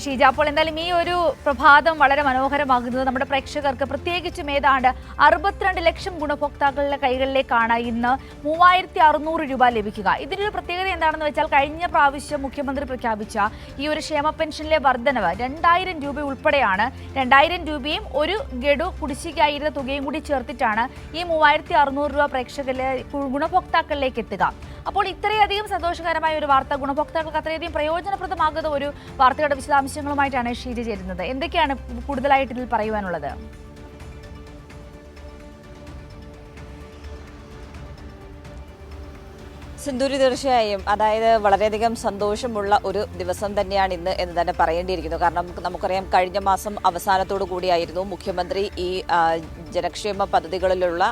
ഷീജ, അപ്പോൾ എന്തായാലും ഈ ഒരു പ്രഭാതം വളരെ മനോഹരമാകുന്നത് നമ്മുടെ പ്രേക്ഷകർക്ക് പ്രത്യേകിച്ചും ഏതാണ്ട് 62 ലക്ഷം ഗുണഭോക്താക്കളുടെ കൈകളിലേക്കാണ് ഇന്ന് 3600 രൂപ ലഭിക്കുക. ഇതിനൊരു പ്രത്യേകത എന്താണെന്ന് വെച്ചാൽ കഴിഞ്ഞ പ്രാവശ്യം മുഖ്യമന്ത്രി പ്രഖ്യാപിച്ച ഈ ഒരു ക്ഷേമ പെൻഷനിലെ വർധനവ് 2000 രൂപ ഉൾപ്പെടെയാണ്. 2000 രൂപയും ഒരു ഗഡു കുടിശ്ശികയായിരുന്ന തുകയും കൂടി ചേർത്തിട്ടാണ് ഈ 3600 രൂപ പ്രേക്ഷകരിലെ ഗുണഭോക്താക്കളിലേക്ക് എത്തുക. അപ്പോൾ ഇത്രയധികം സന്തോഷകരമായ ഒരു വാർത്ത, ഗുണഭോക്താക്കൾക്ക് അത്രയധികം പ്രയോജനപ്രദമാകുന്ന ഒരു വാർത്തയുടെ വിശദാംശങ്ങളുമായിട്ടാണ് ഷീജ ചേരുന്നത്. എന്തൊക്കെയാണ് കൂടുതലായിട്ട് ഇതിൽ പറയുവാനുള്ളത്? സിന്ധൂരി, തീർച്ചയായും അതായത് വളരെയധികം സന്തോഷമുള്ള ഒരു ദിവസം തന്നെയാണ് ഇന്ന് എന്ന് തന്നെ പറയേണ്ടിയിരിക്കുന്നു. കാരണം നമുക്കറിയാം, കഴിഞ്ഞ മാസം അവസാനത്തോടു കൂടിയായിരുന്നു മുഖ്യമന്ത്രി ഈ ജനക്ഷേമ പദ്ധതികളിലുള്ള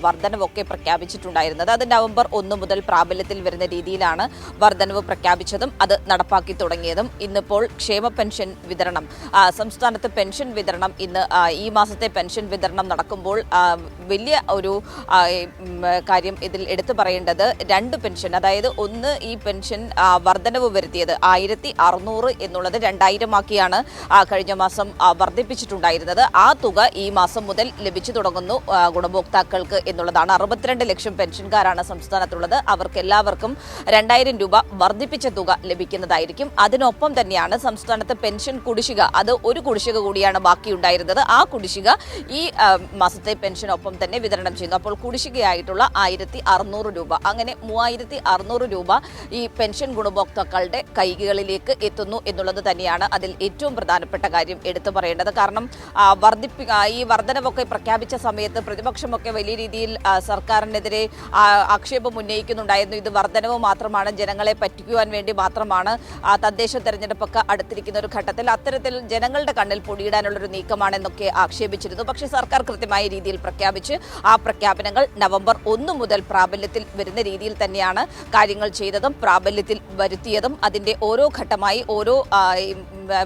വർധനവൊക്കെ പ്രഖ്യാപിച്ചിട്ടുണ്ടായിരുന്നത്. അത് നവംബർ 1 മുതൽ പ്രാബല്യത്തിൽ വരുന്ന രീതിയിലാണ് വർധനവ് പ്രഖ്യാപിച്ചതും അത് നടപ്പാക്കി തുടങ്ങിയതും. ഇന്നിപ്പോൾ ക്ഷേമ പെൻഷൻ വിതരണം, സംസ്ഥാനത്ത് പെൻഷൻ വിതരണം ഇന്ന് ഈ മാസത്തെ പെൻഷൻ വിതരണം നടക്കുമ്പോൾ വലിയ ഒരു കാര്യം ഇതിൽ എടുത്തു പറയേണ്ടത്, 2 പെൻഷൻ, അതായത് ഒന്ന് ഈ പെൻഷൻ വർധനവ് വരുത്തിയത് 1600 എന്നുള്ളത് 2000 ആക്കിയാണ് കഴിഞ്ഞ മാസം വർദ്ധിപ്പിച്ചിട്ടുണ്ടായിരുന്നത്. ആ തുക ഈ മാസം മുതൽ ലഭിച്ചു തുടങ്ങുന്നു ഗുണഭോക്താക്കൾക്ക് എന്നുള്ളതാണ്. 62 ലക്ഷം പെൻഷൻകാരാണ് സംസ്ഥാനത്തുള്ളത്. അവർക്ക് എല്ലാവർക്കും 2000 രൂപ വർദ്ധിപ്പിച്ച തുക ലഭിക്കുന്നതായിരിക്കും. അതിനൊപ്പം തന്നെയാണ് സംസ്ഥാനത്ത് പെൻഷൻ കുടിശ്ശിക, അത് ഒരു കുടിശ്ശിക കൂടിയാണ് ബാക്കിയുണ്ടായിരുന്നത്. ആ കുടിശ്ശിക ഈ മാസത്തെ പെൻഷനൊപ്പം തന്നെ വിതരണം ചെയ്യുന്നു. അപ്പോൾ കുടിശ്ശികയായിട്ടുള്ള 1600 രൂപ, അങ്ങനെ 3600 രൂപ ഈ പെൻഷൻ ഗുണഭോക്താക്കളുടെ കൈകളിലേക്ക് എത്തുന്നു എന്നുള്ളത് തന്നെയാണ് അതിൽ ഏറ്റവും പ്രധാനപ്പെട്ട കാര്യം എടുത്തു പറയേണ്ടത്. കാരണം ഈ വർധനവൊക്കെ പ്രഖ്യാപിച്ച സമയത്ത് പ്രതിപക്ഷമൊക്കെ വലിയ രീതിയിൽ സർക്കാരിനെതിരെ ആക്ഷേപം ഉന്നയിക്കുന്നുണ്ടായിരുന്നു. ഇത് വർധനവ് മാത്രമാണ്, ജനങ്ങളെ പറ്റിക്കുവാൻ വേണ്ടി മാത്രമാണ്, തദ്ദേശ തെരഞ്ഞെടുപ്പൊക്കെ അടുത്തിരിക്കുന്ന ഒരു ഘട്ടത്തിൽ അത്തരത്തിൽ ജനങ്ങളുടെ കണ്ണിൽ പൊടിയിടാനുള്ളൊരു നീക്കമാണെന്നൊക്കെ ആക്ഷേപിച്ചിരുന്നു. പക്ഷേ സർക്കാർ കൃത്യമായ രീതിയിൽ പ്രഖ്യാപിച്ച് ആ പ്രഖ്യാപനങ്ങൾ നവംബർ 1 മുതൽ പ്രാബല്യത്തിൽ വരുന്ന രീതിയിൽ തന്നെയാണ് കാര്യങ്ങൾ ചെയ്തതും പ്രാബല്യത്തിൽ വരുത്തിയതും. അതിൻ്റെ ഓരോ ഘട്ടമായി ഓരോ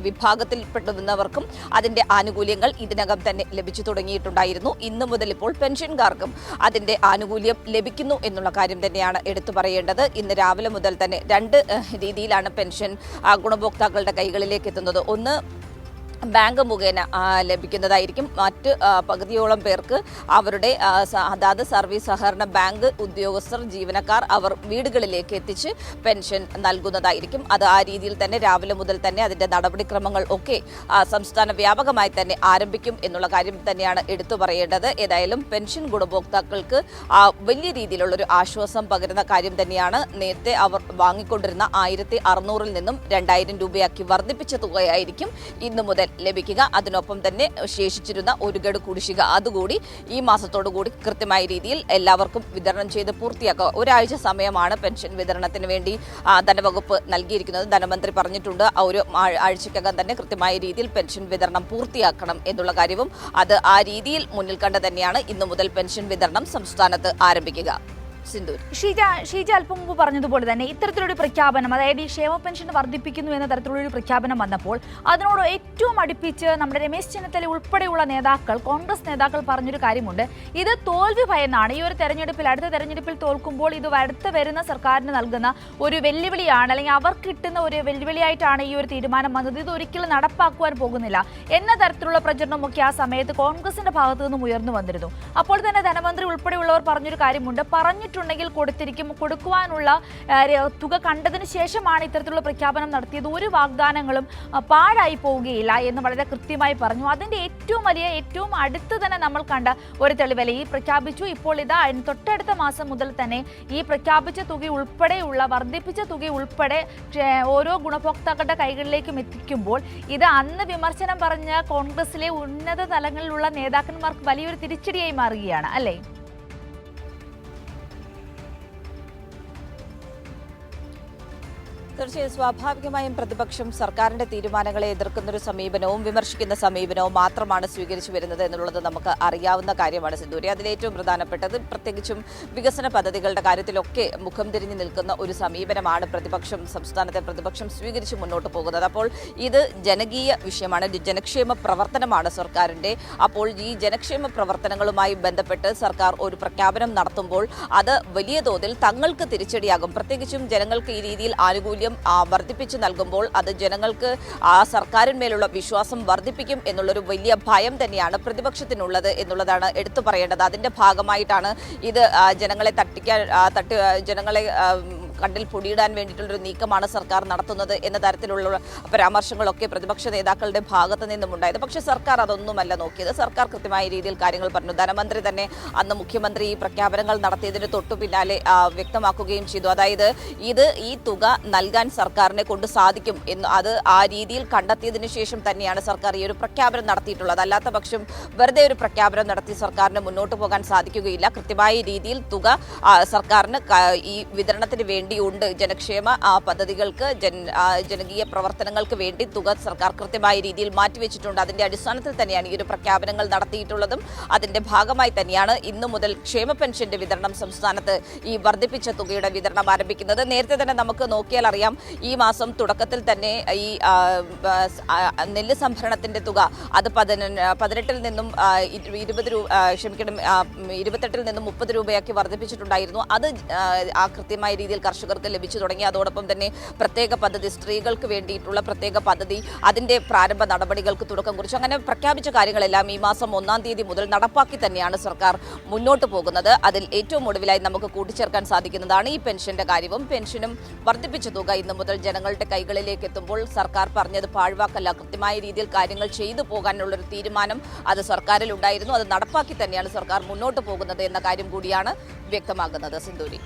വിഭാഗത്തിൽപ്പെടുന്നവർക്കും അതിൻ്റെ ആനുകൂല്യങ്ങൾ ഇതിനകം തന്നെ ലഭിച്ചു തുടങ്ങിയിട്ടുണ്ടായിരുന്നു. ഇന്ന് മുതൽ ഇപ്പോൾ പെൻഷൻകാർക്കും അതിൻ്റെ ആനുകൂല്യം ലഭിക്കുന്നു എന്നുള്ള കാര്യം തന്നെയാണ് എടുത്തു പറയേണ്ടത്. ഇന്ന് രാവിലെ മുതൽ തന്നെ 2 രീതിയിലാണ് പെൻഷൻ ഗുണഭോക്താക്കളുടെ കൈകളിലേക്ക് എത്തുന്നത്. ഒന്ന് ബാങ്ക് മുഖേന ലഭിക്കുന്നതായിരിക്കും. മറ്റ് പകുതിയോളം പേർക്ക് അവരുടെ അതാത് സർവീസ് സഹകരണ ബാങ്ക് ഉദ്യോഗസ്ഥർ, ജീവനക്കാർ അവർ വീടുകളിലേക്ക് എത്തിച്ച് പെൻഷൻ നൽകുന്നതായിരിക്കും. അത് ആ രീതിയിൽ തന്നെ രാവിലെ മുതൽ തന്നെ അതിൻ്റെ നടപടിക്രമങ്ങൾ ഒക്കെ സംസ്ഥാന വ്യാപകമായി തന്നെ ആരംഭിക്കും എന്നുള്ള കാര്യം തന്നെയാണ് എടുത്തു പറയേണ്ടത്. ഏതായാലും പെൻഷൻ ഗുണഭോക്താക്കൾക്ക് വലിയ രീതിയിലുള്ളൊരു ആശ്വാസം പകരുന്ന കാര്യം തന്നെയാണ്. നേരത്തെ അവർ വാങ്ങിക്കൊണ്ടിരുന്ന 1600-ൽ നിന്നും 2000 രൂപയാക്കി വർദ്ധിപ്പിച്ച തുകയായിരിക്കും ഇന്നു മുതൽ ലഭിക്കുക. അതിനൊപ്പം തന്നെ ശേഷിച്ചിരുന്ന ഒരു ഗഡു കുടിശ്ശിക അതുകൂടി ഈ മാസത്തോടുകൂടി കൃത്യമായ രീതിയിൽ എല്ലാവർക്കും വിതരണം ചെയ്ത് പൂർത്തിയാക്കുക. ഒരാഴ്ച സമയമാണ് പെൻഷൻ വിതരണത്തിന് വേണ്ടി ധനവകുപ്പ് നൽകിയിരിക്കുന്നത്. ധനമന്ത്രി പറഞ്ഞിട്ടുണ്ട് ഒരു ആഴ്ചക്കകം തന്നെ കൃത്യമായ രീതിയിൽ പെൻഷൻ വിതരണം പൂർത്തിയാക്കണം എന്നുള്ള കാര്യവും. അത് ആ രീതിയിൽ മുന്നിൽ കണ്ട് തന്നെയാണ് ഇന്നു മുതൽ പെൻഷൻ വിതരണം സംസ്ഥാനത്ത് ആരംഭിക്കുക. ഷീജ അല്പം മുമ്പ് പറഞ്ഞതുപോലെ തന്നെ ഇത്തരത്തിലൊരു പ്രഖ്യാപനം, അതായത് ഈ ക്ഷേമ പെൻഷൻ വർദ്ധിപ്പിക്കുന്നു എന്ന തരത്തിലുള്ളൊരു പ്രഖ്യാപനം വന്നപ്പോൾ അതിനോട് ഏറ്റവും അടുപ്പിച്ച് നമ്മുടെ രമേശ് ചെന്നിത്തല ഉൾപ്പെടെയുള്ള നേതാക്കൾ, കോൺഗ്രസ് നേതാക്കൾ പറഞ്ഞൊരു കാര്യമുണ്ട്. ഇത് തോൽവി ഭയന്നാണ്. ഈ ഒരു തെരഞ്ഞെടുപ്പിൽ, അടുത്ത തെരഞ്ഞെടുപ്പിൽ തോൽക്കുമ്പോൾ ഇത് അടുത്ത് വരുന്ന സർക്കാരിന് നൽകുന്ന ഒരു വെല്ലുവിളിയാണ്, അല്ലെങ്കിൽ അവർക്ക് കിട്ടുന്ന ഒരു വെല്ലുവിളിയായിട്ടാണ് ഈ ഒരു തീരുമാനം വന്നത്. ഇത് ഒരിക്കലും നടപ്പാക്കുവാൻ പോകുന്നില്ല എന്ന തരത്തിലുള്ള പ്രചരണമൊക്കെ ആ സമയത്ത് കോൺഗ്രസിന്റെ ഭാഗത്തു നിന്നും ഉയർന്നു വന്നിരുന്നു. അപ്പോൾ തന്നെ ധനമന്ത്രി ഉൾപ്പെടെയുള്ളവർ പറഞ്ഞൊരു കാര്യമുണ്ട്, പറഞ്ഞിട്ടുണ്ടെങ്കിൽ കൊടുത്തിരിക്കും, കൊടുക്കുവാനുള്ള തുക കണ്ടതിന് ശേഷമാണ് ഇത്തരത്തിലുള്ള പ്രഖ്യാപനം നടത്തിയത്, ഒരു വാഗ്ദാനങ്ങളും പാഴായി പോവുകയില്ല എന്ന് വളരെ കൃത്യമായി പറഞ്ഞു. അതിൻ്റെ ഏറ്റവും വലിയ, ഏറ്റവും അടുത്ത് തന്നെ നമ്മൾ കണ്ട ഒരു തെളിവല്ല ഈ പ്രഖ്യാപിച്ചു. ഇപ്പോൾ ഇതാ തൊട്ടടുത്ത മാസം മുതൽ തന്നെ ഈ പ്രഖ്യാപിച്ച തുക ഉൾപ്പെടെയുള്ള വർദ്ധിപ്പിച്ച തുക ഉൾപ്പെടെ ഓരോ ഗുണഭോക്താക്കളുടെ കൈകളിലേക്കും എത്തിക്കുമ്പോൾ ഇത് അന്ന് വിമർശനം പറഞ്ഞ കോൺഗ്രസിലെ ഉന്നത തലങ്ങളിലുള്ള നേതാക്കന്മാർക്ക് വലിയൊരു തിരിച്ചടിയായി മാറുകയാണ്, അല്ലേ? തീർച്ചയായും സ്വാഭാവികമായും പ്രതിപക്ഷം സർക്കാരിന്റെ തീരുമാനങ്ങളെ എതിർക്കുന്നൊരു സമീപനവും വിമർശിക്കുന്ന സമീപനവും മാത്രമാണ് സ്വീകരിച്ചു വരുന്നത് എന്നുള്ളത് നമുക്ക് അറിയാവുന്ന കാര്യമാണ് സിന്ധൂരി. അതിലേറ്റവും പ്രധാനപ്പെട്ടത് പ്രത്യേകിച്ചും വികസന പദ്ധതികളുടെ കാര്യത്തിലൊക്കെ മുഖം തിരിഞ്ഞു നിൽക്കുന്ന ഒരു സമീപനമാണ് സംസ്ഥാനത്തെ പ്രതിപക്ഷം സ്വീകരിച്ച് മുന്നോട്ട് പോകുന്നത്. അപ്പോൾ ഇത് ജനകീയ വിഷയമാണ്, ജനക്ഷേമ പ്രവർത്തനമാണ് സർക്കാരിൻ്റെ. അപ്പോൾ ഈ ജനക്ഷേമ പ്രവർത്തനങ്ങളുമായി ബന്ധപ്പെട്ട് സർക്കാർ ഒരു പ്രഖ്യാപനം നടത്തുമ്പോൾ അത് വലിയ തോതിൽ തങ്ങൾക്ക് തിരിച്ചടിയാകും. പ്രത്യേകിച്ചും ജനങ്ങൾക്ക് ഈ രീതിയിൽ ആനുകൂല്യം വീണ്ടും വർദ്ധിപ്പിച്ചു നൽകുമ്പോൾ അത് ജനങ്ങൾക്ക് ആ സർക്കാരിന്മേലുള്ള വിശ്വാസം വർദ്ധിപ്പിക്കും എന്നുള്ളൊരു വലിയ ഭയം തന്നെയാണ് പ്രതിപക്ഷത്തിനുള്ളത് എന്നുള്ളതാണ് എടുത്തു പറയേണ്ടത്. അതിന്റെ ഭാഗമായിട്ടാണ് ഇത് ജനങ്ങളെ ജനങ്ങളെ കണ്ടിൽ പൊടിയിടാൻ വേണ്ടിയിട്ടുള്ളൊരു നീക്കമാണ് സർക്കാർ നടത്തുന്നത് എന്ന തരത്തിലുള്ള പരാമർശങ്ങളൊക്കെ പ്രതിപക്ഷ നേതാക്കളുടെ ഭാഗത്തു നിന്നുമുണ്ടായത്. പക്ഷേ സർക്കാർ അതൊന്നുമല്ല നോക്കിയത്. സർക്കാർ കൃത്യമായ രീതിയിൽ കാര്യങ്ങൾ പറഞ്ഞു. ധനമന്ത്രി തന്നെ അന്ന് മുഖ്യമന്ത്രി ഈ പ്രഖ്യാപനങ്ങൾ നടത്തിയതിന് തൊട്ടു പിന്നാലെ വ്യക്തമാക്കുകയും ചെയ്തു. അതായത് ഈ തുക നൽകാൻ സർക്കാരിനെ കൊണ്ട് സാധിക്കും എന്ന് അത് ആ രീതിയിൽ കണ്ടെത്തിയതിനു ശേഷം തന്നെയാണ് സർക്കാർ ഈ ഒരു പ്രഖ്യാപനം നടത്തിയിട്ടുള്ളത്. അല്ലാത്ത പക്ഷം വെറുതെ ഒരു പ്രഖ്യാപനം നടത്തി സർക്കാരിന് മുന്നോട്ട് പോകാൻ സാധിക്കുകയില്ല. കൃത്യമായ രീതിയിൽ തുക സർക്കാരിന് ഈ വിതരണത്തിന് വേണ്ടിയുണ്ട്. ജനക്ഷേമ പദ്ധതികൾക്ക് ജനകീയ പ്രവർത്തനങ്ങൾക്ക് വേണ്ടി തുക സർക്കാർ കൃത്യമായ രീതിയിൽ മാറ്റിവെച്ചിട്ടുണ്ട്. അതിന്റെ അടിസ്ഥാനത്തിൽ തന്നെയാണ് ഈ ഒരു പ്രഖ്യാപനങ്ങൾ നടത്തിയിട്ടുള്ളതും. അതിന്റെ ഭാഗമായി തന്നെയാണ് ഇന്നു മുതൽ ക്ഷേമ പെൻഷന്റെ വിതരണം സംസ്ഥാനത്ത് ഈ വർദ്ധിപ്പിച്ച തുകയുടെ വിതരണം ആരംഭിക്കുന്നത്. നേരത്തെ തന്നെ നമുക്ക് നോക്കിയാൽ അറിയാം, ഈ മാസം തുടക്കത്തിൽ തന്നെ ഈ നെല്ല് സംഭരണത്തിന്റെ തുക അത് 18-ൽ നിന്നും 28-ൽ നിന്നും 30 രൂപയാക്കി വർദ്ധിപ്പിച്ചിട്ടുണ്ടായിരുന്നു. അത് കൃത്യമായ രീതിയിൽ കർഷകർക്ക് ലഭിച്ചു തുടങ്ങി. അതോടൊപ്പം തന്നെ പ്രത്യേക പദ്ധതി, സ്ത്രീകൾക്ക് വേണ്ടിയിട്ടുള്ള പ്രത്യേക പദ്ധതി, അതിന്റെ പ്രാരംഭ നടപടികൾക്ക് തുടക്കം കുറിച്ചു. അങ്ങനെ പ്രഖ്യാപിച്ച കാര്യങ്ങളെല്ലാം ഈ മാസം 1-ാം തീയതി മുതൽ നടപ്പാക്കി തന്നെയാണ് സർക്കാർ മുന്നോട്ട് പോകുന്നത്. അതിൽ ഏറ്റവും ഒടുവിലായി നമുക്ക് കൂട്ടിച്ചേർക്കാൻ സാധിക്കുന്നതാണ് ഈ പെൻഷന്റെ കാര്യവും. പെൻഷനും വർദ്ധിപ്പിച്ച തുക ഇന്നു മുതൽ ജനങ്ങളുടെ കൈകളിലേക്ക് എത്തുമ്പോൾ സർക്കാർ പറഞ്ഞത് പാഴ്വാക്കല്ല. കൃത്യമായ രീതിയിൽ കാര്യങ്ങൾ ചെയ്തു പോകാനുള്ളൊരു തീരുമാനം അത് സർക്കാരിൽ ഉണ്ടായിരുന്നു. അത് നടപ്പാക്കി തന്നെയാണ് സർക്കാർ മുന്നോട്ട് പോകുന്നത് എന്ന കാര്യം കൂടിയാണ് വ്യക്തമാകുന്നത്. സിന്ധൂരി.